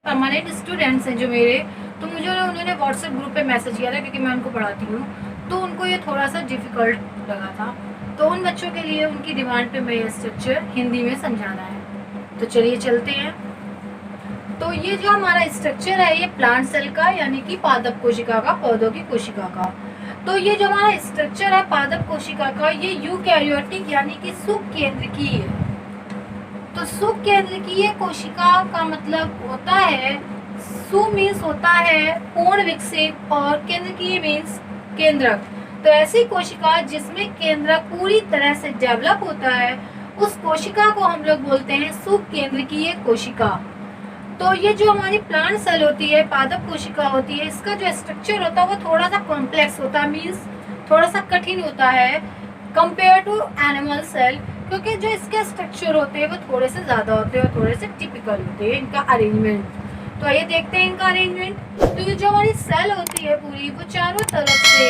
Permanent students हैं जो मेरे, तो मुझे उन्होंने व्हाट्सएप ग्रुप पे मैसेज किया था क्योंकि मैं उनको पढ़ाती हूँ, तो उनको ये थोड़ा सा डिफ़िकल्ट लगा था। तो उन बच्चों के लिए उनकी डिमांड पे मैं ये स्ट्रक्चर हिंदी में समझाना है। तो चलिए चलते हैं। तो ये जो हमारा स्ट्रक्चर है ये प्लांट सेल का यानी कि पादप कोशिका का, पौधों की कोशिका का। तो ये जो हमारा स्ट्रक्चर है पादप कोशिका का, ये यूकैरियोटिक यानी कि सुकेंद्रकीय है। तो सुकेंद्रकीय कोशिका का मतलब होता है, सु मीन्स होता है पूर्ण विकसित और केंद्रकीय मीन्स केंद्रक। तो ऐसी कोशिका जिसमें केंद्रक पूरी तरह से डेवलप होता है, उस कोशिका को हम लोग बोलते हैं सुकेंद्रकीय कोशिका। तो ये जो हमारी प्लांट सेल होती है, पादप कोशिका होती है, इसका जो स्ट्रक्चर होता है वो थोड़ा सा कॉम्प्लेक्स होता है, मीन्स थोड़ा सा कठिन होता है कंपेयर टू एनिमल सेल, क्योंकि जो इसके स्ट्रक्चर होते हैं वो थोड़े से ज़्यादा होते हैं और थोड़े से टिपिकल होते हैं इनका अरेंजमेंट। तो आइए देखते हैं इनका अरेंजमेंट। तो ये जो हमारी सेल होती है पूरी, वो चारों तरफ से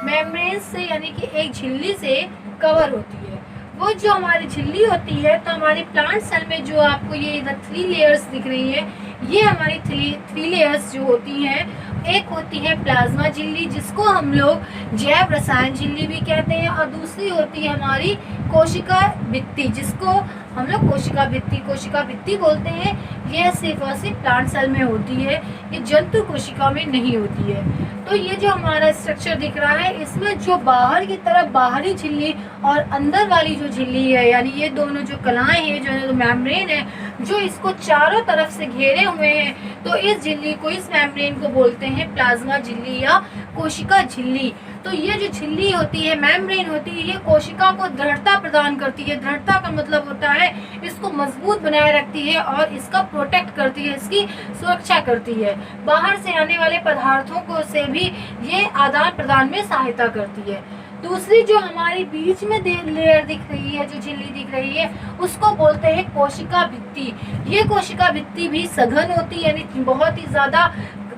मेम्ब्रेन से यानी कि एक झिल्ली से कवर होती है। वो जो हमारी झिल्ली होती है, तो हमारी प्लांट सेल में जो आपको ये इधर 3 लेयर्स दिख रही है, ये हमारी थ्री लेयर्स जो होती हैं, एक होती है प्लाज्मा झिल्ली जिसको हम लोग जैव रसायन झिल्ली भी कहते हैं, और दूसरी होती है हमारी कोशिका भित्ति जिसको हम लोग कोशिका भित्ति बोलते हैं। यह सिर्फ और सिर्फ प्लांट सेल में होती है, ये जंतु कोशिका में नहीं होती है। तो ये जो हमारा स्ट्रक्चर दिख रहा है, इसमें जो बाहर की तरफ बाहरी झिल्ली और अंदर वाली जो झिल्ली है, यानी ये दोनों जो कलाएं हैं, जो मेम्ब्रेन है, जो इसको चारों तरफ से घेरे हुए हैं, तो इस झिल्ली को, इस मेम्ब्रेन को बोलते हैं प्लाज्मा झिल्ली या कोशिका झिल्ली। तो ये जो झिल्ली होती है, मेम्ब्रेन होती है, ये कोशिका को दृढ़ता प्रदान करती है। दृढ़ता का मतलब होता है इसको मजबूत बनाए रखती है और इसका प्रोटेक्ट करती है, इसकी सुरक्षा करती है। बाहर से आने वाले पदार्थों को से भी ये आदान प्रदान में सहायता करती है। दूसरी जो हमारी बीच में लेयर दिख रही है, जो झिल्ली दिख रही है, उसको बोलते हैं कोशिका भित्ति। ये कोशिका भित्ति भी सघन होती है, यानी बहुत ही ज्यादा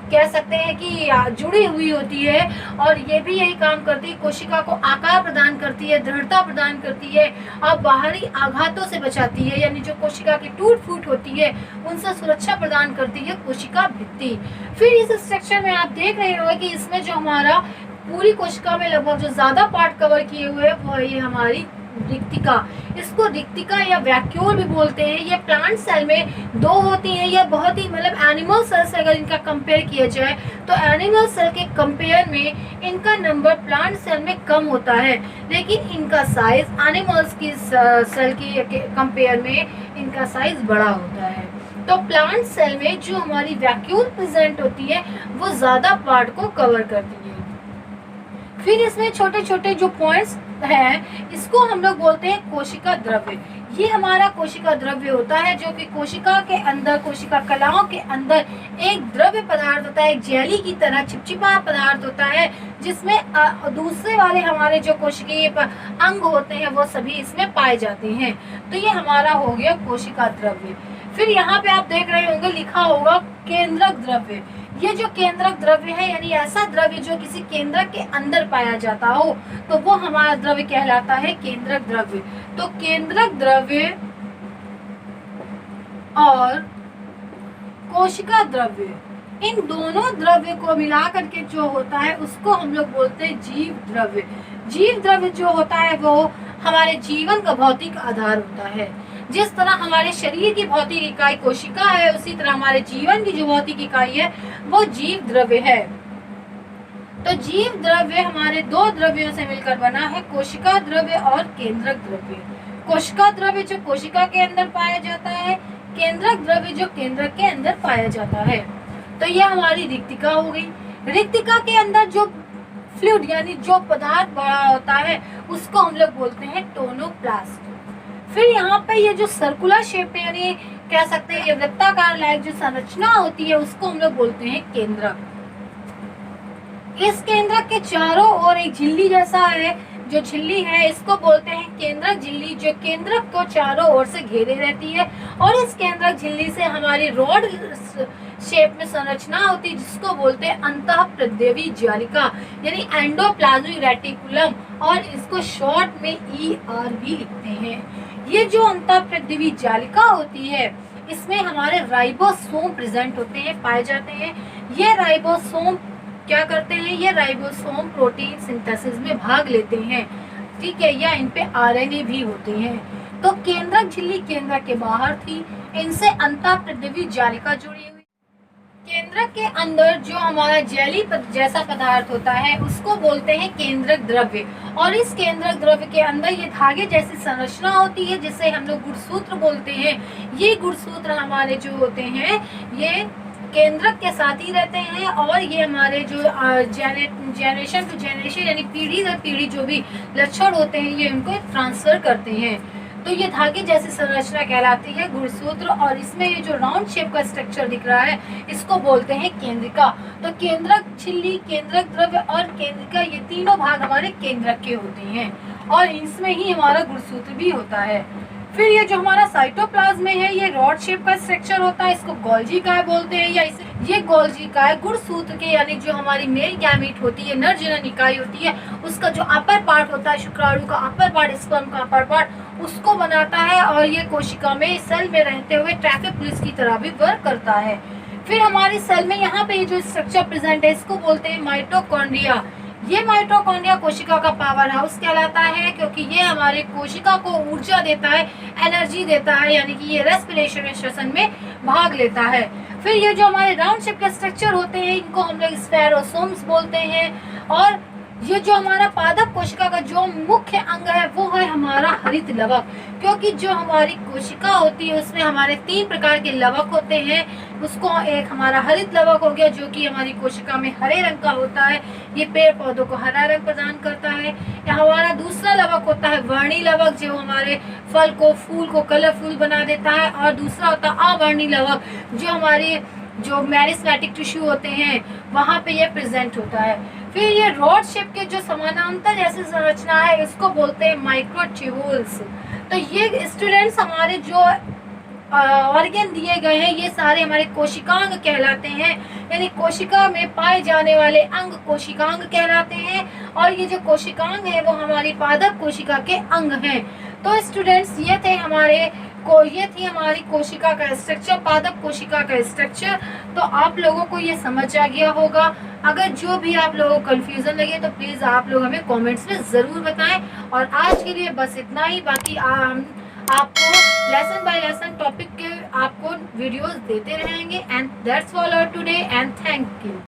कह सकते हैं कि जुड़ी हुई होती है, और ये भी यही काम करती है, कोशिका को आकार प्रदान करती है, दृढ़ता प्रदान करती है और बाहरी आघातों से बचाती है, यानी जो कोशिका की टूट फूट होती है उनसे सुरक्षा प्रदान करती है कोशिका भित्ति। फिर इस स्ट्रक्चर में आप देख रहे हो कि इसमें जो हमारा पूरी कोशिका में लगभग जो ज्यादा पार्ट कवर किए हुए वो है ये हमारी रिक्तिका। इसको रिक्तिका या वैक्यूल भी बोलते हैं। ये प्लांट सेल में दो होती हैं। ये बहुत ही मतलब एनिमल सेल से अगर इनका कंपेयर किया जाए तो एनिमल सेल के कंपेयर में इनका नंबर प्लांट सेल में कम होता है, लेकिन इनका साइज एनिमल्स की सेल की कंपेयर में इनका साइज बड़ा होता है। तो प्लांट सेल में जो हमारी वैक्यूल प्रेजेंट होती है वो ज्यादा पार्ट को कवर करती है। फिर इसमें छोटे छोटे जो पॉइंट्स है, इसको हम लोग बोलते हैं कोशिका द्रव्य। ये हमारा कोशिका द्रव्य होता है जो कि कोशिका के अंदर, कोशिका कलाओं के अंदर एक द्रव्य पदार्थ होता है, एक जेली की तरह चिपचिपा पदार्थ होता है, जिसमें दूसरे वाले हमारे जो कोशिकीय अंग होते हैं वो सभी इसमें पाए जाते हैं। तो ये हमारा हो गया कोशिका द्रव्य। फिर यहाँ पे आप देख रहे होंगे लिखा होगा केंद्रक द्रव्य। ये जो केंद्रक द्रव्य है, यानी ऐसा द्रव्य जो किसी केंद्रक के अंदर पाया जाता हो, तो वो हमारा द्रव्य कहलाता है केंद्रक द्रव्य। तो केंद्रक द्रव्य और कोशिका द्रव्य, इन दोनों द्रव्य को मिला करके जो होता है उसको हम लोग बोलते हैं जीव द्रव्य। जीव द्रव्य जो होता है वो हमारे जीवन का भौतिक आधार होता है। जिस तरह हमारे शरीर की भौतिक इकाई कोशिका है, उसी तरह हमारे जीवन की जो भौतिक इकाई है वो जीव द्रव्य है। तो जीव द्रव्य हमारे दो द्रव्यों से मिलकर बना है, कोशिका द्रव्य और केंद्रक द्रव्य। कोशिका द्रव्य जो कोशिका के अंदर पाया जाता है, केंद्रक द्रव्य जो केंद्रक के अंदर पाया जाता है। तो यह हमारी रिक्तिका हो गई। रिक्तिका के अंदर जो फ्लूइड यानी जो पदार्थ बड़ा होता है उसको हम लोग बोलते हैं टोनोप्लास्ट। फिर यहाँ पे ये जो सर्कुलर शेप है, यानी कह सकते हैं ये वृत्ताकार लायक जो संरचना होती है उसको हम लोग बोलते हैं केंद्रक। इस केंद्रक के चारों ओर एक झिल्ली जैसा है, जो झिल्ली है इसको बोलते हैं केंद्रक झिल्ली, जो केंद्रक को चारों ओर से घेरे रहती है। और इस केंद्रक झिल्ली से हमारी रॉड शेप में संरचना होती है जिसको बोलते हैं अंतःप्रद्रवी जालिका, यानी एंडोप्लाज्मिक रेटिकुलम, और इसको शॉर्ट में ER भी लिखते हैं। ये जो अंतःप्रद्रवी जालिका होती है इसमें हमारे राइबोसोम प्रेजेंट होते हैं, पाए जाते हैं। ये राइबोसोम क्या करते हैं, ये राइबोसोम प्रोटीन सिंथेसिस में भाग लेते हैं, ठीक है, या इन पे आरएनए भी होते हैं। तो केंद्रक झिल्ली केंद्रक के बाहर थी, इनसे अंतःप्रद्रवी जालिका जुड़ी हुई। केंद्रक के अंदर जो हमारा जेली जैसा पदार्थ होता है उसको बोलते हैं केंद्रक द्रव्य, और इस केंद्रक द्रव्य के अंदर ये धागे जैसी संरचना होती है जिसे हम लोग गुणसूत्र बोलते हैं। ये गुणसूत्र हमारे जो होते हैं ये केंद्रक के साथ ही रहते हैं, और ये हमारे जो जेनरेशन टू जेनरेशन यानी पीढ़ी दर पीढ़ी जो भी लक्षण होते हैं ये उनको ट्रांसफर करते हैं। तो ये धागे जैसी संरचना कहलाती है गुणसूत्र, और इसमें ये जो राउंड शेप का स्ट्रक्चर दिख रहा है इसको बोलते हैं केंद्रिका। तो केंद्रक झिल्ली, केंद्रक द्रव्य और केंद्रिका ये तीनों भाग हमारे केंद्रक के होते हैं, और इसमें ही हमारा गुणसूत्र भी होता है। फिर ये जो हमारा साइटोप्लाज्म में है ये रॉड शेप का स्ट्रक्चर होता है, इसको गोल्जी काय बोलते हैं, या इसे ये गोल्जी काय गुणसूत्र के यानी जो हमारी मेल गैमीट होती है, नर जनन इकाई होती है, उसका जो अपर पार्ट होता है, शुक्राणु का अपर पार्ट, स्पर्म का अपर पार्ट, उसको बनाता है, और ये कोशिका में सेल में रहते हुए ट्रैफिक पुलिस की तरह भी वर्क करता है। फिर हमारे सेल में यहाँ पे जो स्ट्रक्चर प्रेजेंट है इसको बोलते हैं माइटोकॉन्ड्रिया। ये माइटोकॉन्ड्रिया कोशिका का पावर हाउस कहलाता है, क्योंकि ये हमारे कोशिका को ऊर्जा देता है, एनर्जी देता है, यानी कि ये रेस्पिरेशन में, श्वसन में भाग लेता है। फिर ये जो हमारे राउंड शेप के स्ट्रक्चर होते हैं इनको हम लोग स्फेरोसोम्स बोलते हैं, और ये जो हमारा पादप कोशिका का जो मुख्य अंग है वो है हमारा हरित लवक, क्योंकि जो हमारी कोशिका होती है उसमें हमारे 3 प्रकार के लवक होते हैं। उसको एक हमारा हरित लवक हो गया जो कि हमारी कोशिका में हरे रंग का होता है, ये पेड़ पौधों को हरा रंग प्रदान करता है। या हमारा दूसरा लवक होता है वर्णी लवक जो हमारे फल को, फूल को कलरफुल बना देता है, और दूसरा होता है अवर्णी लवक जो हमारे जो मेरिस्मेटिक टिश्यू होते हैं वहाँ पे ये प्रेजेंट होता है। फिर ये रॉड शेप के जो समानांतर जैसी संरचना है इसको बोलते हैं माइक्रोट्यूब्यूल्स। तो ये स्टूडेंट्स हमारे जो ऑर्गन दिए गए हैं ये सारे हमारे कोशिकांग कहलाते हैं, यानी कोशिका में पाए जाने वाले अंग कोशिकांग कहलाते हैं, और ये जो कोशिकांग है वो हमारी पादप कोशिका के अंग हैं। तो स्टूडेंट्स ये थी हमारी कोशिका का स्ट्रक्चर, पादप कोशिका का स्ट्रक्चर। तो आप लोगों को ये समझ आ गया होगा। अगर जो भी आप लोगों को कंफ्यूजन लगे तो प्लीज आप लोग हमें कमेंट्स में जरूर बताएं। और आज के लिए बस इतना ही, बाकी आपको लेसन बाय लेसन टॉपिक के आपको वीडियोस देते रहेंगे। And that's all for today and thank you.